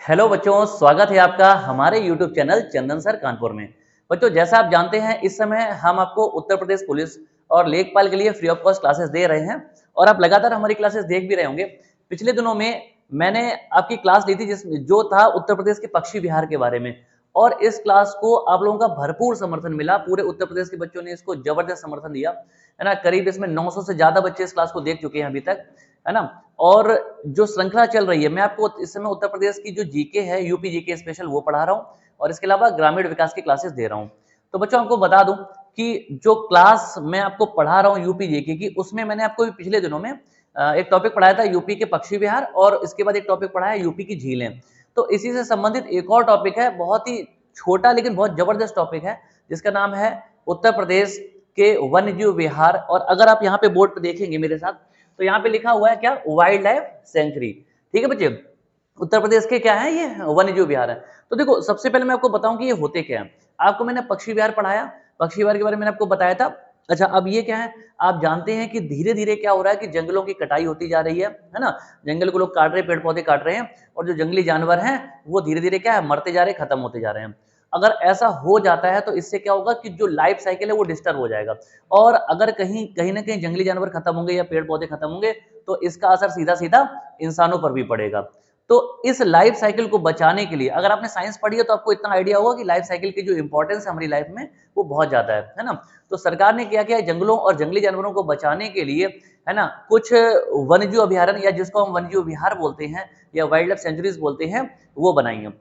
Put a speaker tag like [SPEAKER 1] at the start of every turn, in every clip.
[SPEAKER 1] Hello बच्चों, स्वागत है आपका हमारे YouTube चैनल चंदन सर कानपुर में। बच्चों, जैसा आप जानते हैं इस समय हम आपको उत्तर प्रदेश पुलिस और लेखपाल के लिए फ्री ऑफ कॉस्ट क्लासेस दे रहे हैं और आप लगातार हमारी क्लासेस देख भी रहे होंगे। पिछले दिनों में मैंने आपकी क्लास ली थी जिसमें जो था उत्तर प्रदेश के पक्षी विहार के बारे में, और इस क्लास को आप लोगों का भरपूर समर्थन मिला। पूरे उत्तर प्रदेश के बच्चों ने इसको जबरदस्त समर्थन दिया, है ना। करीब इसमें 900 से ज्यादा बच्चे इस क्लास को देख चुके हैं अभी तक, है ना। और जो श्रृंखला चल रही है, मैं आपको इस समय उत्तर प्रदेश की जो जीके है, यूपी जीके स्पेशल, वो पढ़ा रहा हूँ और इसके अलावा ग्रामीण विकास की क्लासेस दे रहा हूँ। तो बच्चों, आपको बता दूं कि जो क्लास मैं आपको पढ़ा रहा हूँ यूपी जीके की, उसमें मैंने आपको पिछले दिनों में एक टॉपिक पढ़ाया था यूपी के पक्षी विहार, और इसके बाद एक टॉपिक पढ़ाया यूपी की झीलें। तो इसी से संबंधित एक और टॉपिक है, बहुत ही छोटा लेकिन बहुत जबरदस्त टॉपिक है, जिसका नाम है उत्तर प्रदेश के वन्यजीव विहार। और अगर आप यहाँ पे बोर्ड पे देखेंगे मेरे साथ, तो यहाँ पे लिखा हुआ है क्या, वाइल्ड लाइफ सेंचुरी। ठीक है बच्चे, उत्तर प्रदेश के क्या है, ये वन्यजीव विहार है। तो देखो, सबसे पहले मैं आपको बताऊं कि ये होते क्या है। आपको मैंने पक्षी विहार पढ़ाया, पक्षी विहार के बारे में मैंने आपको बताया था। अच्छा, अब ये क्या है, आप जानते हैं कि धीरे धीरे क्या हो रहा है कि जंगलों की कटाई होती जा रही है ना। जंगल को लोग काट रहे हैं, पेड़ पौधे काट रहे हैं, और जो जंगली जानवर हैं वो धीरे धीरे क्या है, मरते जा रहे हैं, खत्म होते जा रहे हैं। अगर ऐसा हो जाता है तो इससे क्या होगा कि जो लाइफ साइकिल है वो डिस्टर्ब हो जाएगा, और अगर कहीं कहीं ना कहीं जंगली जानवर खत्म होंगे या पेड़ पौधे खत्म होंगे तो इसका असर सीधा सीधा इंसानों पर भी पड़ेगा। तो इस लाइफ साइकिल को बचाने के लिए, अगर आपने साइंस पढ़ी है तो आपको इतना आइडिया होगा कि लाइफ साइकिल की जो इंपॉर्टेंस है हमारी लाइफ में वो बहुत ज्यादा है ना। तो सरकार ने क्या किया है, जंगलों और जंगली जानवरों को बचाने के लिए, है ना, कुछ वन्यजीव अभयारण्य, या जिसको हम वन्यजीव विहार बोलते हैं या वाइल्ड लाइफ सेंचुरीज बोलते हैं, वो बनाई है।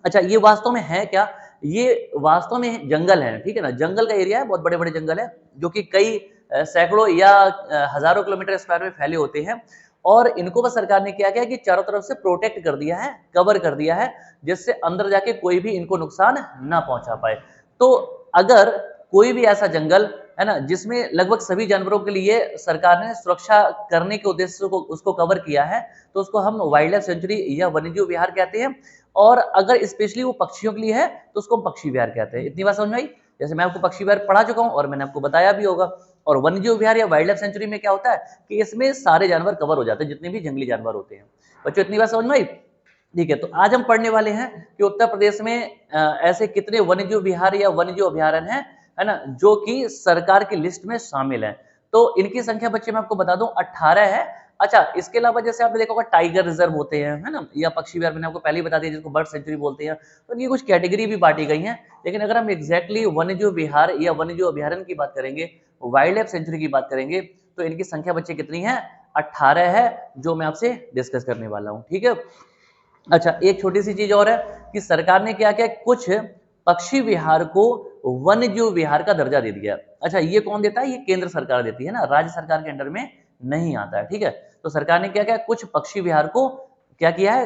[SPEAKER 1] अच्छा, ये वास्तव में है क्या, ये वास्तव में जंगल है, ठीक है ना। जंगल का एरिया है, बहुत बड़े बड़े जंगल है, जो कि कई सैकड़ों या हजारों किलोमीटर स्क्वायर में फैले होते हैं। और इनको बस सरकार ने क्या किया कि चारों तरफ से प्रोटेक्ट कर दिया है, कवर कर दिया है, जिससे अंदर जाके कोई भी इनको नुकसान ना पहुंचा पाए। तो अगर कोई भी ऐसा जंगल है ना जिसमें लगभग सभी जानवरों के लिए सरकार ने सुरक्षा करने के उद्देश्य से उसको कवर किया है, तो उसको हम वाइल्ड लाइफ सेंचुरी या वन्यजीव विहार कहते हैं। और अगर स्पेशली वो पक्षियों के लिए है तो उसको पक्षी विहार कहते हैं। इतनी बात समझ में आई। जैसे मैं आपको पक्षी विहार पढ़ा चुका हूँ और मैंने आपको बताया भी होगा। और वन्यजीव विहार या वाइल्ड लाइफ सेंचुरी में क्या होता है कि इसमें सारे जानवर कवर हो जाते हैं, जितने भी जंगली जानवर होते हैं। बच्चों, इतनी बात समझ में आई। ठीक है, तो आज हम पढ़ने वाले हैं कि उत्तर प्रदेश में ऐसे कितने वन्यजीव विहार या वन्यजीव अभयारण्य हैं, है ना, जो कि सरकार की लिस्ट में शामिल है। तो इनकी संख्या बच्चे मैं आपको बता दूं 18 है। अच्छा, इसके अलावा जैसे आपने देखा होगा टाइगर रिजर्व होते हैं, है ना, या पक्षी विहार मैंने आपको पहले ही बता दिया जिसको बर्ड सेंचुरी बोलते हैं। तो ये कुछ कैटेगरी भी बांटी गई हैं। लेकिन अगर हम एग्जैक्टली वन्यजीव विहार या वन्यजीव अभयारण्य की बात करेंगे, वाइल्ड लाइफ सेंचुरी की बात करेंगे, तो इनकी संख्या बच्चे कितनी है, 18 है, जो मैं आपसे डिस्कस करने वाला हूँ। ठीक है। अच्छा, एक छोटी सी चीज और है कि सरकार ने क्या किया, कुछ पक्षी विहार को वन्यजीव विहार का दर्जा दे दिया। अच्छा, ये कौन देता है, ये केंद्र सरकार देती है ना, राज्य सरकार के अंडर में नहीं आता है। ठीक है, तो सरकार ने क्या किया, कुछ पक्षी विहार को क्या किया है,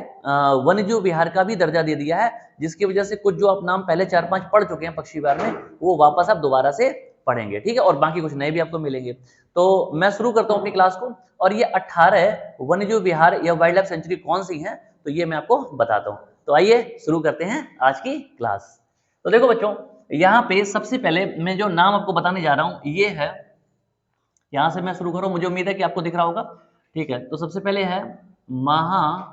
[SPEAKER 1] वन्यजीव विहार का भी दर्जा दे दिया है, जिसकी वजह से कुछ जो आप नाम पहले 4-5 पढ़ चुके हैं पक्षी विहार में, वो वापस आप दोबारा से पढ़ेंगे। ठीक है, और बाकी कुछ नए भी आपको मिलेंगे। तो मैं शुरू करता हूं अपनी क्लास को, और ये 18 वन्यजीव विहार या वाइल्ड लाइफ सेंचुरी कौन सी है, तो ये मैं आपको बताता हूं। तो आइए शुरू करते हैं आज की क्लास। तो देखो बच्चों, यहाँ पे सबसे पहले मैं जो नाम आपको बताने जा रहा हूं ये है, यहां से मैं शुरू करूं, मुझे उम्मीद है कि आपको दिख रहा होगा। ठीक है, तो सबसे पहले है महावीर,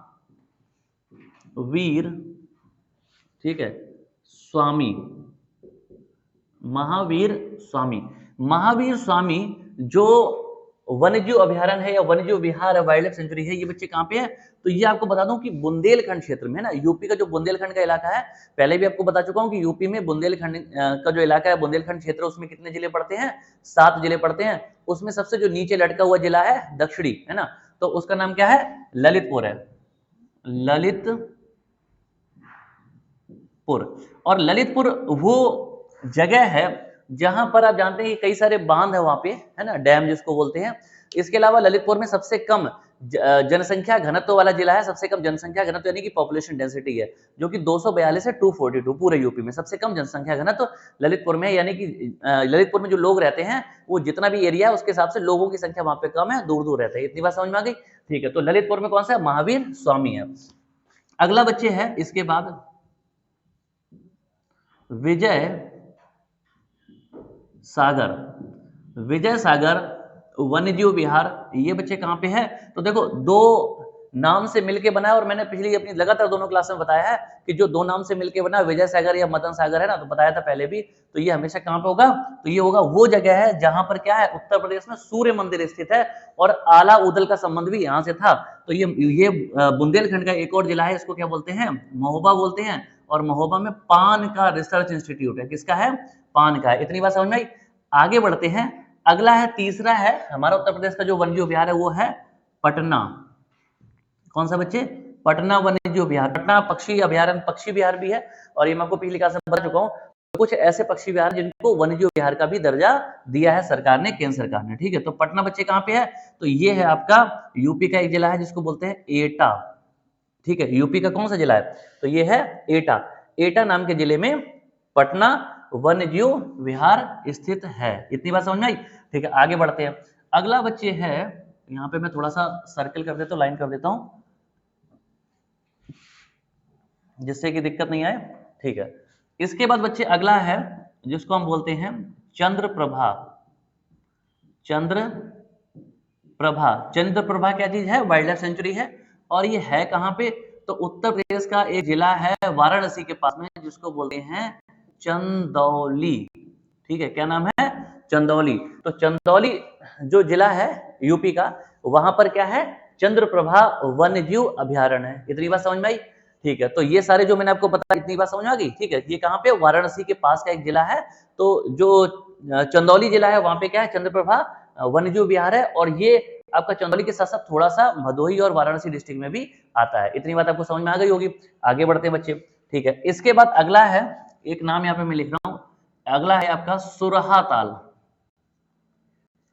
[SPEAKER 1] ठीक है, स्वामी, महावीर स्वामी। महावीर स्वामी जो वन्यजीव अभयारण्य है या वन्यजीव विहार है, वाइल्ड लाइफ सेंचुरी है, ये बच्चे कहाँ पे है, तो ये आपको बता दूं कि बुंदेलखंड क्षेत्र में है ना, यूपी का जो बुंदेलखंड का इलाका है। पहले भी आपको बता चुका हूं कि यूपी में बुंदेलखंड का जो इलाका है, बुंदेलखंड क्षेत्र, उसमें कितने जिले पड़ते हैं, 7 जिले पड़ते हैं। उसमें सबसे जो नीचे लटका हुआ जिला है दक्षिणी, है ना, तो उसका नाम क्या है, ललितपुर है, ललितपुर। और ललितपुर वो जगह है जहां पर आप जानते हैं कि कई सारे बांध है वहां पे, है ना, डैम जिसको बोलते हैं। इसके अलावा ललितपुर में सबसे कम जनसंख्या घनत्व वाला जिला है, सबसे कम जनसंख्या घनत्व यानी कि पॉपुलेशन डेंसिटी है, जो कि 242 है 242, पूरे यूपी में सबसे कम जनसंख्या घनत्व ललितपुर में। यानी कि ललितपुर में जो लोग रहते हैं, वो जितना भी एरिया है उसके हिसाब से लोगों की संख्या वहां पे कम है, दूर दूर रहते हैं। इतनी बात समझ में आ गई। ठीक है, तो ललितपुर में कौन सा है, महावीर स्वामी है। अगला बच्चे है इसके बाद विजय सागर, विजय सागर वन्यजीव विहार, ये बच्चे कहां पे है, तो देखो दो नाम से मिलके बना है, और मैंने पिछली अपनी लगातार दोनों क्लास में बताया है कि जो दो नाम से मिलके बना विजय सागर या मदन सागर है ना, तो बताया था पहले भी, तो ये हमेशा कहाँ पे होगा, तो ये होगा वो जगह है जहां पर क्या है, उत्तर प्रदेश में सूर्य मंदिर स्थित है, और आला उदल का संबंध भी यहाँ से था। तो ये बुंदेलखंड का एक और जिला है, इसको क्या बोलते हैं, महोबा बोलते हैं, और महोबा में पान का रिसर्च इंस्टीट्यूट है, किसका है, पान का है। इतनी बात समझ में आई। आगे बढ़ते हैं, अगला है, तीसरा है हमारा उत्तर प्रदेश का जो वन्यजीव विहार है वो है पटना। कौन सा बच्चे, पटना वन्यजीव विहार। पटना पक्षी अभयारण्य, पक्षी विहार भी है, और ये मैं आपको पिछली क्लास में बता चुका हूँ। कुछ ऐसे पक्षी विहार जिनको वन्यजीव विहार का भी दर्जा दिया है सरकार ने, केंद्र सरकार ने, ठीक है। तो पटना बच्चे कहाँ पे है, तो ये है आपका यूपी का एक जिला है जिसको बोलते हैं एटा, ठीक है। यूपी का कौन सा जिला है, तो ये है एटा। एटा नाम के जिले में पटना वन्यजीव विहार स्थित है। इतनी बात समझ में आई, ठीक है। आगे बढ़ते हैं, अगला बच्चे है, यहाँ पे मैं थोड़ा सा सर्कल कर देता हूँ, लाइन कर देता हूँ, जिससे कि दिक्कत नहीं आए, ठीक है। इसके बाद बच्चे अगला है जिसको हम बोलते हैं चंद्रप्रभा। चंद्रप्रभा, चंद्रप्रभा क्या चीज है, वाइल्ड लाइफ सेंचुरी है, और ये है कहाँ पे, तो उत्तर प्रदेश का एक जिला है वाराणसी के पास में, जिसको बोलते हैं चंदौली, ठीक है। क्या नाम है, चंदौली। तो चंदौली जो जिला है यूपी का, वहां पर क्या है, चंद्रप्रभा वन्यजीव अभयारण्य है। इतनी बात समझ में आई, ठीक है। तो ये सारे जो मैंने आपको बताया, इतनी बात समझ में आ गई, ठीक है। ये कहाँ पे, वाराणसी के पास का एक जिला है। तो जो चंदौली जिला है वहां पे क्या है, चंद्रप्रभा वन्यजीव विहार है, और ये आपका चंदौली के साथ साथ थोड़ा सा भदोही और वाराणसी डिस्ट्रिक्ट में भी आता है। इतनी बात आपको समझ में आ गई होगी। आगे बढ़ते हैं बच्चे, ठीक है। इसके बाद अगला है, एक नाम यहाँ पे मैं लिख रहा हूं, अगला है आपका सुरहा ताल।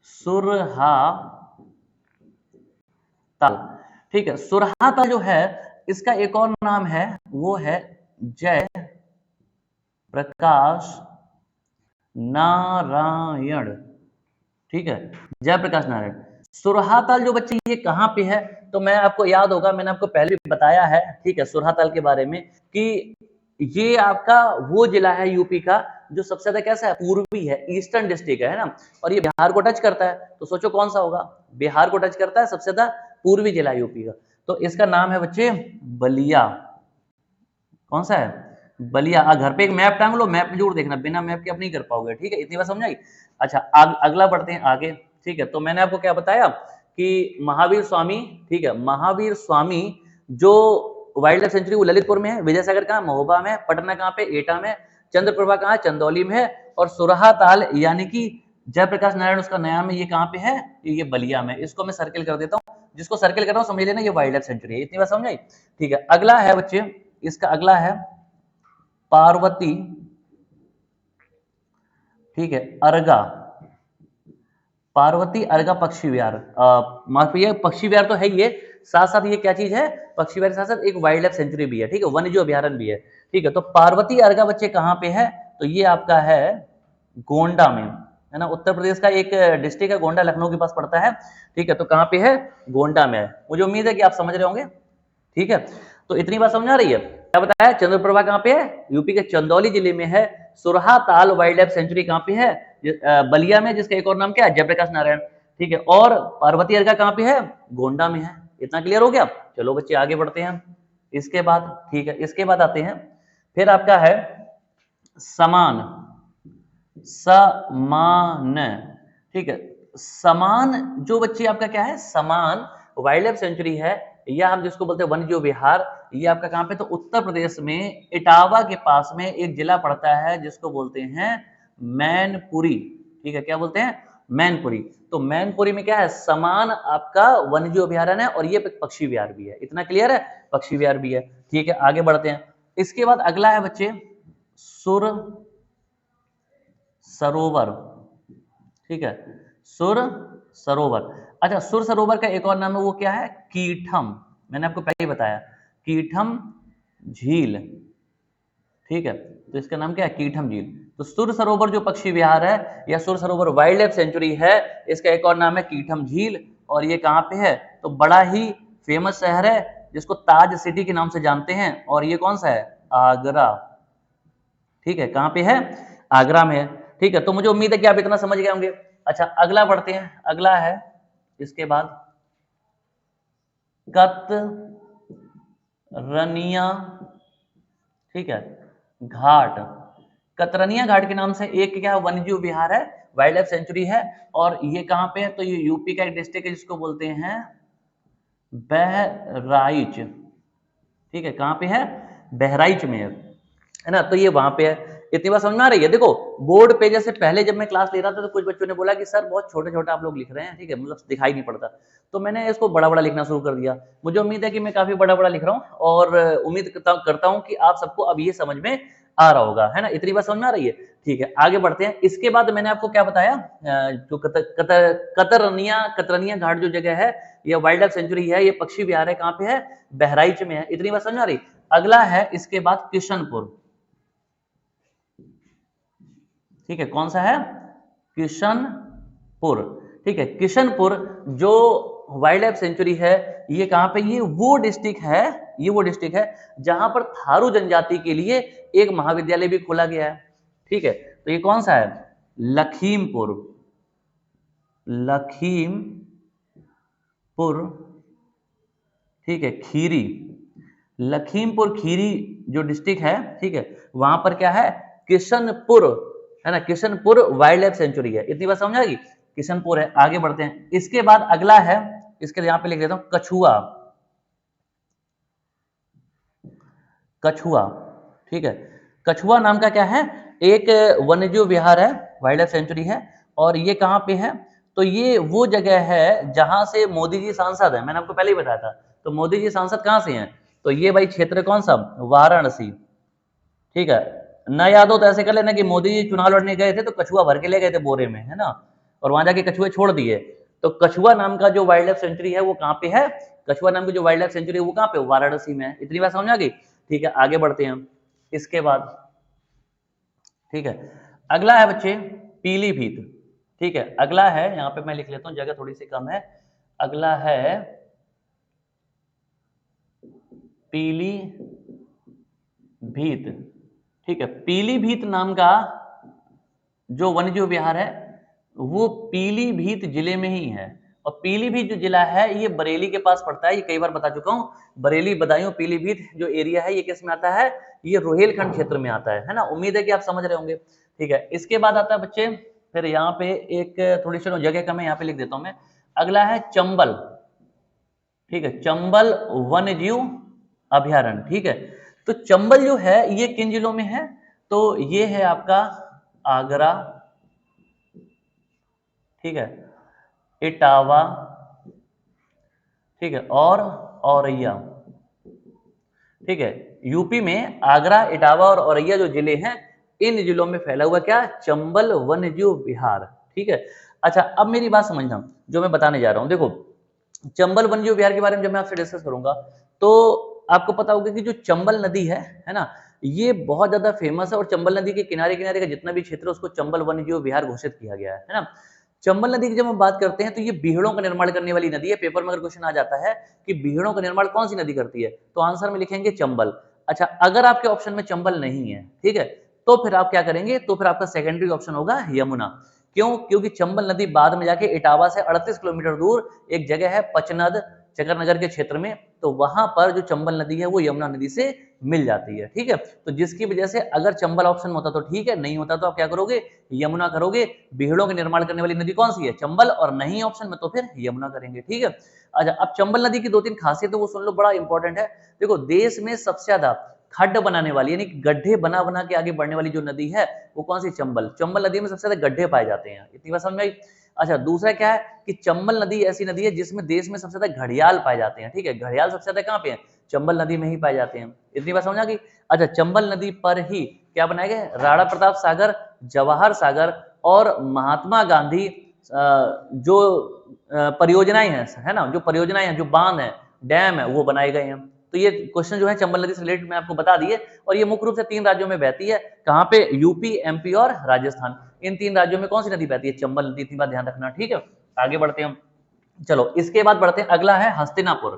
[SPEAKER 1] सुरहा ताल, ठीक है। सुरहा ताल जो है, इसका एक और नाम है, वो है जय प्रकाश नारायण, ठीक है, जय प्रकाश नारायण। सुरहा ताल जो बच्चे ये कहाँ पे है, तो मैं आपको याद होगा, मैंने आपको पहले भी बताया है, ठीक है, सुरहा ताल के बारे में, कि ये आपका वो जिला है यूपी का जो सबसे ज्यादा कैसा है, पूर्वी है, ईस्टर्न डिस्ट्रिक्ट है ना, और ये बिहार को टच करता है। तो सोचो कौन सा होगा, बिहार को टच करता है, सबसे ज्यादा पूर्वी जिला यूपी का। तो इसका नाम है बच्चे बलिया। कौन सा है, बलिया। घर पे एक मैप टांग लो, मैप में जरूर देखना, बिना मैप के आप नहीं कर पाओगे, ठीक है। इतनी बात समझ आई। अच्छा, अगला बढ़ते हैं आगे, ठीक है। तो मैंने आपको क्या बताया कि महावीर स्वामी, ठीक है, महावीर स्वामी जो वाइल्ड लाइफ सेंचुरी वो ललितपुर में है, विजय सागर कहाँ, महोबा में, पटना कहाँ पे, एटा में, चंद्रप्रभा कहाँ, चंदौली में है, और सुरहा ताल यानी कि जयप्रकाश नारायण उसका नया में, ये कहाँ पे है, ये बलिया में। इसको मैं सर्किल कर देता हूँ, जिसको सर्किल कर रहा हूँ समझ लेना, ये वाइल्ड लाइफ सेंचुरी है। इतनी बात समझ आई, ठीक है। अगला है बच्चे, इसका अगला है पार्वती, ठीक है, अर्गा, पार्वती अर्गा पक्षी विहार। पक्षी विहार तो है ही, साथ साथ ये क्या चीज है, पक्षी विहार के साथ साथ एक वाइल्ड लाइफ सेंचुरी भी है, ठीक है, वन्यजीव अभयारण्य भी है, ठीक है। तो पार्वती अर्गा बच्चे कहाँ पे है, तो ये आपका है गोंडा में, है ना, उत्तर प्रदेश का एक डिस्ट्रिक्ट है, गोंडा लखनऊ के पास पड़ता है, ठीक है। तो कहाँ पे है, गोंडा में है। मुझे उम्मीद है कि आप समझ रहे होंगे, ठीक है। तो इतनी बात समझ आ रही है। क्या बताया, चंद्रप्रभा कहाँ पे है, यूपी के चंदौली जिले में है। सुरहा ताल वाइल्ड लाइफ सेंचुरी कहाँ पे है, बलिया में, जिसका एक और नाम क्या है, जयप्रकाश नारायण, ठीक है। और पार्वती अर्गा कहाँ पे है, गोंडा में है। इतना क्लियर हो गया। चलो बच्चे आगे बढ़ते हैं। इसके बाद, ठीक है, इसके बाद आते हैं, फिर आपका है समान, समान, ठीक है। समान जो बच्चे आपका क्या है, समान वाइल्ड लाइफ सेंचुरी है, या हम जिसको बोलते हैं वन्यजीव विहार, ये आपका कहाँ पे, तो उत्तर प्रदेश में इटावा के पास में एक जिला पड़ता है जिसको बोलते हैं मैनपुरी, ठीक है। क्या बोलते हैं, मैनपुरी। तो मैनपुरी में क्या है, समान आपका वन्यजीव अभयारण्य है, और ये पक्षी विहार भी है। इतना क्लियर है, पक्षी विहार भी है, ठीक है। आगे बढ़ते हैं। इसके बाद अगला है बच्चे सुर सरोवर, ठीक है, सुर सरोवर। अच्छा, सुर सरोवर का एक और नाम है, वो क्या है, कीठम। मैंने आपको पहले ही बताया, कीठम झील, ठीक है। तो इसका नाम क्या है, कीठम झील। तो सुर सरोवर जो पक्षी विहार है या सुर सरोवर वाइल्ड लाइफ सेंचुरी है, इसका एक और नाम है कीठम झील, और ये कहाँ पे है, तो बड़ा ही फेमस शहर है जिसको ताज सिटी के नाम से जानते हैं, और ये कौन सा है, आगरा, ठीक है। कहाँ पे है, आगरा में है, ठीक है। तो मुझे उम्मीद है कि आप इतना समझ गए होंगे। अच्छा, अगला बढ़ते हैं। अगला है इसके बाद कतरनिया, ठीक है, घाट। कतरनिया घाट के नाम से एक क्या वन्यजीव विहार है, वाइल्ड लाइफ सेंचुरी है। और ये कहाँ पे है, तो ये यूपी का एक डिस्ट्रिक्ट है जिसको बोलते हैं बहराइच, ठीक है, कहाँ पे है, बहराइच में है ना। तो ये वहां पे है। इतनी बात समझ में आ रही है। देखो बोर्ड पे जैसे पहले जब मैं क्लास ले रहा था तो कुछ बच्चों ने बोला कि सर बहुत छोटे छोटे आप लोग लिख रहे हैं, ठीक है, मतलब दिखाई नहीं पड़ता। तो मैंने इसको बड़ा बड़ा लिखना शुरू कर दिया। मुझे उम्मीद है कि मैं काफी बड़ा बड़ा लिख रहा हूँ और उम्मीद करता हूँ कि आप सबको अब ये समझ में आ रहा होगा, है ना। इतनी बात समझ में आ रही है। ठीक है, आगे बढ़ते हैं। इसके बाद मैंने आपको क्या बताया, जो कतरनिया घाट जो जगह है, ये वाइल्ड लाइफ सेंचुरी है, ये पक्षी विहार है, कहाँ पे है, बहराइच में है। इतनी बात समझ में आ रही। अगला है इसके बाद किशनपुर, ठीक है, कौन सा है, किशनपुर, ठीक है। किशनपुर जो वाइल्ड लाइफ सेंचुरी है, ये कहां पे, ये वो डिस्ट्रिक्ट है, ये वो डिस्ट्रिक्ट है जहां पर थारू जनजाति के लिए एक महाविद्यालय भी खोला गया है, ठीक है। तो ये कौन सा है, लखीमपुर, लखीमपुर, ठीक है, खीरी, लखीमपुर खीरी जो डिस्ट्रिक्ट है, ठीक है, वहां पर क्या है, किशनपुर, है ना, किशनपुर वाइल्ड लाइफ सेंचुरी है। इतनी बात समझ आएगी, किशनपुर है। आगे बढ़ते हैं। इसके बाद अगला है, इसके यहां पे लिख देता हूं, कछुआ, कछुआ, ठीक है। कछुआ नाम का क्या है, एक वन्यजीव विहार है, वाइल्ड लाइफ सेंचुरी है। और ये कहां पे है, तो ये वो जगह है जहां से मोदी जी सांसद है, मैंने आपको पहले ही बताया था। तो मोदी जी सांसद कहां से हैं, तो ये भाई क्षेत्र कौन सा, वाराणसी, ठीक है। ना याद हो तो ऐसे कर लेना कि मोदी जी चुनाव लड़ने गए थे तो कछुआ भर के ले गए थे बोरे में, है ना, और वहां जाके कछुए छोड़ दिए। तो कछुआ नाम का जो वाइल्ड लाइफ सेंचुरी है वो कहाँ पे है, कछुआ नाम की जो वाइल्ड लाइफ सेंचुरी है वो कहाँ पे, वाराणसी में है। इतनी बात समझ आ गई, ठीक है। आगे बढ़ते हैं इसके बाद, ठीक है। अगला है बच्चे पीलीभीत, ठीक है। अगला है, यहाँ पे मैं लिख लेता हूँ, जगह थोड़ी सी कम है। अगला है पीलीभीत, ठीक है। पीलीभीत नाम का जो वन्यजीव विहार है वो पीलीभीत जिले में ही है। और पीलीभीत जो जिला है ये बरेली के पास पड़ता है, ये कई बार बता चुका हूँ। बरेली, बदायूं, पीलीभीत जो एरिया है ये किस में आता है, ये रोहेलखंड क्षेत्र में आता है ना। उम्मीद है कि आप समझ रहे होंगे, ठीक है। इसके बाद आता है बच्चे, फिर यहाँ पे एक थोड़ी सी जगह कम है, यहाँ पे लिख देता हूँ मैं। अगला है चंबल, ठीक है, चंबल वन्यजीव अभयारण्य, ठीक है। तो चंबल जो है ये किन जिलों में है, तो ये है आपका आगरा, ठीक है, इटावा, ठीक है, और औरैया, ठीक है। यूपी में आगरा, इटावा और औरैया जो जिले हैं, इन जिलों में फैला हुआ क्या, चंबल वन्यजीव विहार, ठीक है। अच्छा, अब मेरी बात समझना जो मैं बताने जा रहा हूं। देखो चंबल वन्यजीव विहार के बारे में जब मैं आपसे डिस्कस करूंगा तो आपको पता होगा कि जो चंबल नदी है ना, ये बहुत ज्यादा फेमस है। और चंबल नदी के किनारे किनारे का जितना भी क्षेत्र है उसको चंबल वन्यजीव विहार घोषित किया गया है ना। चंबल नदी की जब हम बात करते हैं तो ये बीहड़ों का निर्माण करने वाली नदी है। पेपर में अगर क्वेश्चन आ जाता है कि बीहड़ों का निर्माण कौन सी नदी करती है, तो आंसर में लिखेंगे चंबल। अच्छा, अगर आपके ऑप्शन में चंबल नहीं है, ठीक है, तो फिर आप क्या करेंगे, तो फिर आपका सेकेंडरी ऑप्शन होगा यमुना। क्यों, क्योंकि चंबल नदी बाद में जाके इटावा से 38 किलोमीटर दूर एक जगह है पचनद, चकरनगर के क्षेत्र में, तो वहां पर जो चंबल नदी है वो यमुना नदी से मिल जाती है, ठीक है। तो जिसकी वजह से अगर चंबल ऑप्शन होता तो ठीक है, नहीं होता तो आप क्या करोगे, यमुना करोगे। बीहड़ों के निर्माण करने वाली नदी कौन सी है, चंबल, और नहीं ऑप्शन में तो फिर यमुना करेंगे, ठीक है। अच्छा, अब चंबल नदी की दो तीन खासियत है वो सुन लो, बड़ा इंपॉर्टेंट है। देखो देश में सबसे ज्यादा खड्ड बनाने वाली यानी गड्ढे बना बना के आगे बढ़ने वाली जो नदी है वो कौन सी, चंबल। चंबल नदी में सबसे ज्यादा गड्ढे पाए जाते हैं। इतनी बात समझ में आई। अच्छा, दूसरा क्या है कि चंबल नदी ऐसी नदी है जिसमें देश में सबसे ज्यादा घड़ियाल पाए जाते हैं, ठीक है। घड़ियाल सबसे ज्यादा कहाँ पे है, चंबल नदी में ही पाए जाते हैं। इतनी बात समझ आ गई। अच्छा, चंबल नदी पर ही क्या बनाए गए, राणा प्रताप सागर, जवाहर सागर और महात्मा गांधी जो परियोजनाएं हैं, है ना, जो परियोजनाएं हैं, जो बांध है, डैम है, वो बनाए गए हैं। तो ये क्वेश्चन जो है चंबल नदी से रिलेटेड मैं आपको बता दिए। और ये मुख्य रूप से 3 राज्यों में बहती है, कहाँ पे, यूपी, एमपी और राजस्थान। इन 3 राज्यों में कौन सी नदी बहती है, चंबल नदी। इतनी बात ध्यान रखना, ठीक है। आगे बढ़ते हैं हम, चलो इसके बाद बढ़ते हैं। अगला है हस्तिनापुर,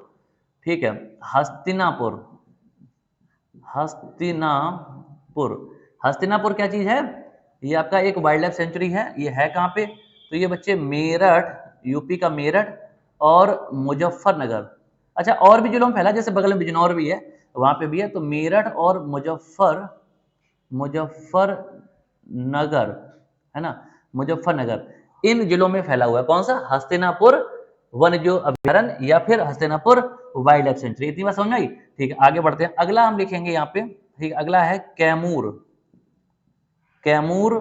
[SPEAKER 1] ठीक है, हस्तिनापुर, हस्तिनापुर। हस्तिनापुर क्या चीज है, ये आपका एक वाइल्ड लाइफ सेंचुरी है। ये है कहाँ पे, तो ये बच्चे मेरठ, यूपी का मेरठ और मुजफ्फरनगर, अच्छा, और भी जिलों में फैला, जैसे बगल में बिजनौर भी है, वहां पे भी है। तो मेरठ और मुजफ्फरनगर, है ना, मुजफ्फरनगर, इन जिलों में फैला हुआ है। कौन सा? हस्तिनापुर वन्यजीव अभयारण्य या फिर हस्तिनापुर वाइल्ड लाइफ सेंचुरी। इतनी बात समझ में आई? ठीक है, आगे बढ़ते हैं। अगला हम लिखेंगे यहाँ पे, ठीक, अगला है कैमूर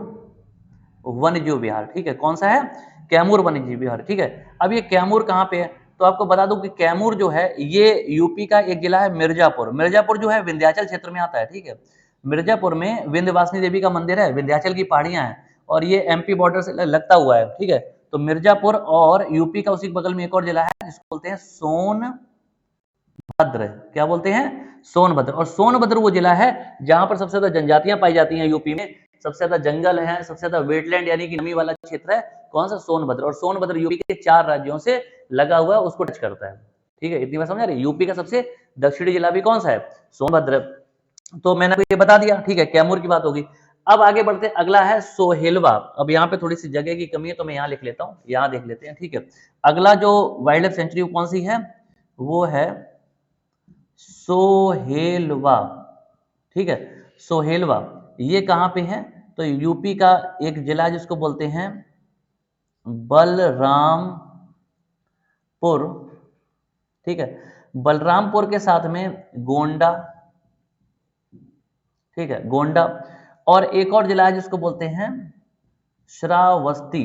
[SPEAKER 1] वन्यजीव विहार। ठीक है, कौन सा है? कैमूर वन्यजीव विहार। ठीक है, अब ये कैमूर कहाँ पे है? तो आपको बता दूं कि कैमूर जो है ये यूपी का एक जिला है, मिर्जापुर। मिर्जापुर जो है विंध्याचल क्षेत्र में आता है। ठीक है, मिर्जापुर में विंध्यवासिनी देवी का मंदिर है, विंध्याचल की पहाड़ियां हैं, और ये एमपी बॉर्डर से लगता हुआ है। ठीक है, तो मिर्जापुर और यूपी का उसी बगल में एक और जिला है जिसको बोलते हैं सोनभद्र। क्या बोलते हैं? सोनभद्र। और सोनभद्र वो जिला है जहां पर सबसे ज्यादा जनजातियां पाई जाती हैं यूपी में, सबसे ज्यादा जंगल है, सबसे ज्यादा वेटलैंड यानी कि नमी वाला क्षेत्र है। कौन सा? सोनभद्र। और सोनभद्र यूपी के 4 राज्यों से लगा हुआ है, उसको टच करता है। ठीक है, इतनी बात समझ आ रही है? यूपी का सबसे दक्षिणी जिला भी कौन सा है? सोनभद्र। तो मैंने आपको ये बता दिया। ठीक है, कैमूर की बात होगी। अब आगे बढ़ते हैं, अगला है सोहेलवा। अब यहाँ पे थोड़ी सी जगह की कमी है तो मैं यहाँ लिख लेता हूँ, यहाँ देख लेते हैं। ठीक है, अगला जो वाइल्ड लाइफ सेंचुरी कौन सी है? वो है सोहेलवा। ठीक है, सोहेलवा ये कहाँ पे है? तो यूपी का एक जिला है जिसको बोलते हैं बलरामपुर। ठीक है, बलरामपुर के साथ में गोंडा। ठीक है, गोंडा। और एक और जिला है जिसको बोलते हैं श्रावस्ती।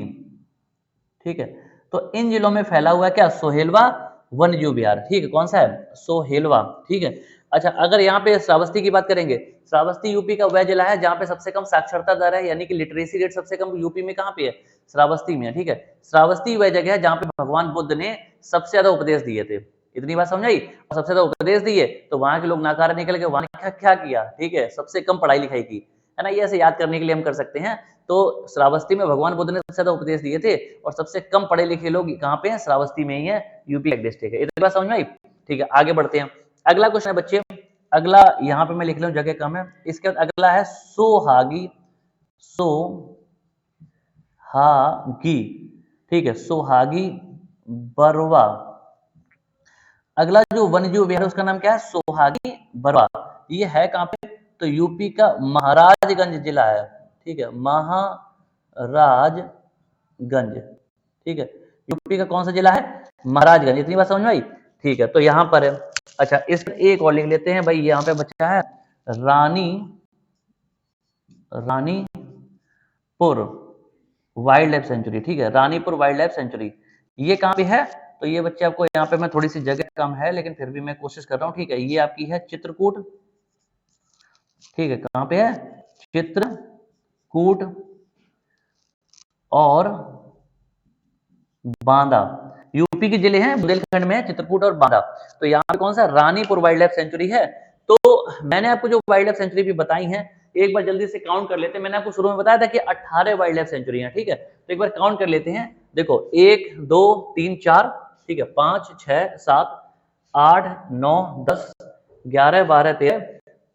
[SPEAKER 1] ठीक है, तो इन जिलों में फैला हुआ है क्या? सोहेलवा वन्यजीव विहार। ठीक है, कौन सा है? सोहेलवा। ठीक है, अच्छा, अगर यहाँ पे श्रावस्ती की बात करेंगे, श्रावस्ती यूपी का वह जिला है जहां पे सबसे कम साक्षरता दर है, यानी कि लिटरेसी रेट सबसे कम यूपी में कहाँ पे है? श्रावस्ती में है। ठीक है, श्रावस्ती वह जगह है जहां पे भगवान बुद्ध ने सबसे ज्यादा उपदेश दिए थे। इतनी बात समझ आई? और सबसे ज्यादा उपदेश दिए तो वहां के लोग नाकारा निकल गए। वहां क्या क्या किया? ठीक है, सबसे कम पढ़ाई लिखाई की, है ना, ये ऐसे याद करने के लिए हम कर सकते हैं। तो श्रावस्ती में भगवान बुद्ध ने सबसे ज्यादा उपदेश दिए थे, और सबसे कम पढ़े लिखे लोग कहाँ पे हैं? श्रावस्ती में ही है, यूपी का डिस्ट्रिक्ट है। इतनी बात समझ में आई? ठीक है, आगे बढ़ते हैं। अगला क्वेश्चन है बच्चे, अगला यहाँ पे मैं लिख लूं, जगह कम है। इसके बाद अगला है सोहागी। ठीक है, सोहागी बरवा। अगला जो वन्यजीव विहार है उसका नाम क्या है? सोहागी बरवा। ये है कहाँ पे? तो यूपी का महाराजगंज जिला है। ठीक है, महाराजगंज। ठीक है, यूपी का कौन सा जिला है? महाराजगंज। इतनी बात समझ में आई? ठीक है, तो यहाँ पर है। अच्छा, इस पर एक और लिख लेते हैं भाई, यहाँ पे बच्चा है रानीपुर वाइल्ड लाइफ सेंचुरी। ठीक है, रानीपुर वाइल्ड लाइफ सेंचुरी ये कहाँ पे है? तो ये बच्चे आपको यहाँ पे, मैं थोड़ी सी जगह कम है लेकिन फिर भी मैं कोशिश कर रहा हूँ। ठीक है, ये आपकी है चित्रकूट। ठीक है, कहाँ पे है? चित्रकूट और बांदा। यूपी के जिले हैं, बुंदेलखंड में है चित्रकूट और बांदा। तो यहाँ पे कौन सा? रानीपुर वाइल्ड लाइफ सेंचुरी है। तो मैंने आपको जो वाइल्ड लाइफ सेंचुरी भी बताई हैं, एक बार जल्दी से काउंट कर लेते हैं। मैंने आपको शुरू में बताया था कि 18 वाइल्ड लाइफ सेंचुरी है। ठीक है, तो एक बार काउंट कर लेते हैं। देखो, 1 2 3 4, ठीक है, 5 6 7 8 9 10 11 12 13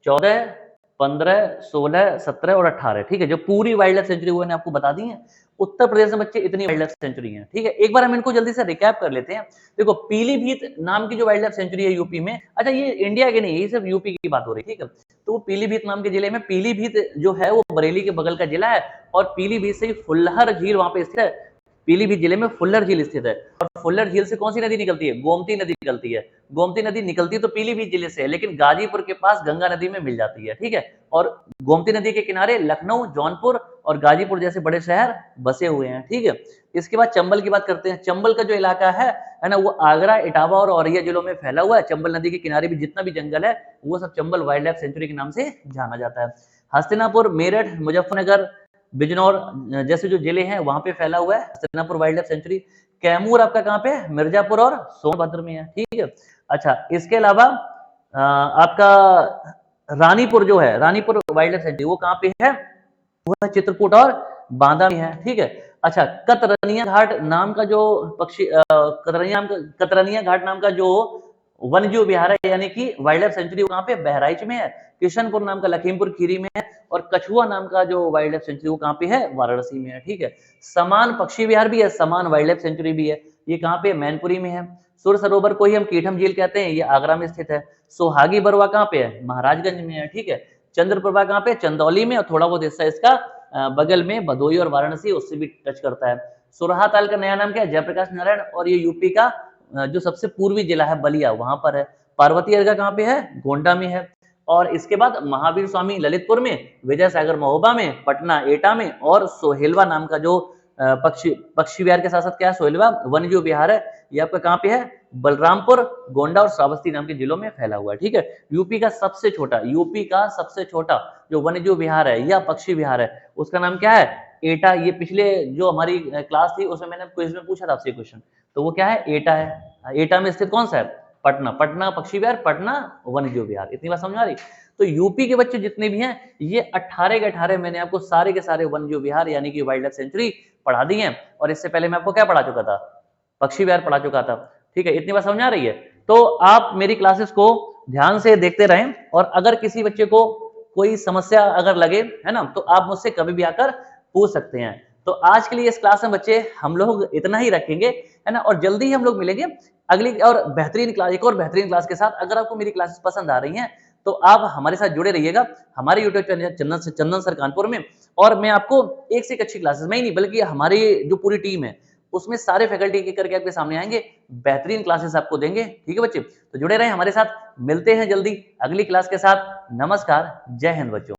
[SPEAKER 1] 14 15 16 17 और 18। ठीक है, जो पूरी वाइल्ड लाइफ सेंचुरी वो मैंने आपको बता दी है। उत्तर प्रदेश में बच्चे इतनी वाइल्ड लाइफ सेंचुरी है। ठीक है, एक बार हम इनको जल्दी से रिकैप कर लेते हैं। देखो, पीलीभीत नाम की जो वाइल्ड लाइफ सेंचुरी है यूपी में, अच्छा ये इंडिया की नहीं है, ये सिर्फ यूपी की बात हो रही है। ठीक है, तो वो पीलीभीत नाम के जिले में, पीलीभीत जो है वो बरेली के बगल का जिला है, और पीलीभीत से ही फुल्लर झील वहां पे स्थित है। पीलीभीत जिले में फुल्लर झील स्थित है, और फुल्लर झील से कौन सी नदी निकलती है? गोमती नदी निकलती है। गोमती नदी निकलती तो पीलीभीत जिले से है, लेकिन गाजीपुर के पास गंगा नदी में मिल जाती है। ठीक है, और गोमती नदी के किनारे लखनऊ, जौनपुर और गाजीपुर जैसे बड़े शहर बसे हुए हैं। ठीक है, इसके बाद चंबल की बात करते हैं। चंबल का जो इलाका है ना, वो आगरा, इटावा और औरैया जिलों में फैला हुआ है। चंबल नदी के किनारे भी जितना भी जंगल है वो सब चंबल वाइल्ड लाइफ सेंचुरी के नाम से जाना जाता है। हस्तिनापुर, मेरठ, मुजफ्फरनगर, बिजनौर जैसे जो जिले हैं वहां पे फैला हुआ है Hastinapur wild life sanctuary. Kaimur आपका कहाँ पे है? मिर्जापुर और सोनभद्र में है। ठीक है, अच्छा, इसके अलावा आपका रानीपुर जो है, रानीपुर वाइल्ड लाइफ सेंचुरी वो कहाँ पे है? वो है चित्रकूट और बांदा में है। ठीक है, अच्छा, कतरनिया घाट नाम का जो पक्षी, कतरनिया घाट नाम का जो वन्यजीव विहार है यानी कि वाइल्ड लाइफ सेंचुरी, वो कहाँ पे? बहराइच में है। किशनपुर नाम का लखीमपुर खीरी में है, और कछुआ नाम का जो वाइल्ड लाइफ सेंचुरी वो कहाँ पे है? वाराणसी में है। ठीक है, समान पक्षी विहार भी है, समान वाइल्ड लाइफ सेंचुरी भी है, ये कहाँ पे? मैनपुरी में है। सुर सरोवर को ही हम कीठम झील कहते हैं, ये आगरा में स्थित है। सोहागी बरवा कहाँ पे है? महाराजगंज में है, ठीक है। चंद्रप्रभा कहाँ पे? चंदौली में, और थोड़ा बहुत हिस्सा इसका बगल में भदोही और वाराणसी उससे भी टच करता है। सुरहा ताल का नया नाम क्या है? जयप्रकाश नारायण, और ये यूपी का जो सबसे पूर्वी जिला है बलिया, वहां पर है। पार्वती अर्गा कहाँ पे है? गोंडा में है। और इसके बाद महावीर स्वामी ललितपुर में, विजय सागर महोबा में, पटना एटा में, और सोहेलवा नाम का जो पक्षी विहार के साथ साथ क्या है? सोहेलवा वन्यजीव विहार है, ये आपका कहाँ पे है? बलरामपुर, गोंडा और श्रावस्ती नाम के जिलों में फैला हुआ है, ठीक है। यूपी का सबसे छोटा जो वन्यजीव विहार है या पक्षी विहार है, उसका नाम क्या है? एटा। ये पिछले जो हमारी क्लास थी उसमें मैंने क्विज में पूछा था आपसे क्वेश्चन, तो वो क्या है? एटा है। एटा में स्थित कौन सा है? पटना पक्षी विहार, पटना वन्यजीव विहार। इतनी बात समझ आ रही? तो यूपी के बच्चे जितने भी हैं, ये 18 के 18 मैंने आपको सारे के सारे वन्यजीव विहार यानी कि वाइल्ड लाइफ सेंचुरी पढ़ा दी हैं। और इससे पहले मैं आपको क्या पढ़ा चुका था? पक्षी विहार पढ़ा चुका था, ठीक है। इतनी बात समझ आ रही है? तो आप मेरी क्लासेस को ध्यान से देखते रहें, और अगर किसी बच्चे को कोई समस्या अगर लगे, है ना, तो आप मुझसे कभी भी आकर पूछ सकते हैं। तो आज के लिए इस क्लास में बच्चे हम लोग इतना ही रखेंगे, है ना, और जल्दी ही हम लोग मिलेंगे अगली और बेहतरीन क्लास, एक और बेहतरीन क्लास के साथ। अगर आपको मेरी क्लासेस पसंद आ रही हैं तो आप हमारे साथ जुड़े रहिएगा हमारे यूट्यूब चैनल चंदन सर कानपुर में। और मैं आपको एक से एक अच्छी क्लासेस में ही नहीं बल्कि हमारी जो पूरी टीम है उसमें सारे फैकल्टी के करके आपके सामने आएंगे, बेहतरीन क्लासेस आपको देंगे, ठीक है बच्चे। तो जुड़े रहें हमारे साथ, मिलते हैं जल्दी अगली क्लास के साथ। नमस्कार, जय हिंद बच्चों।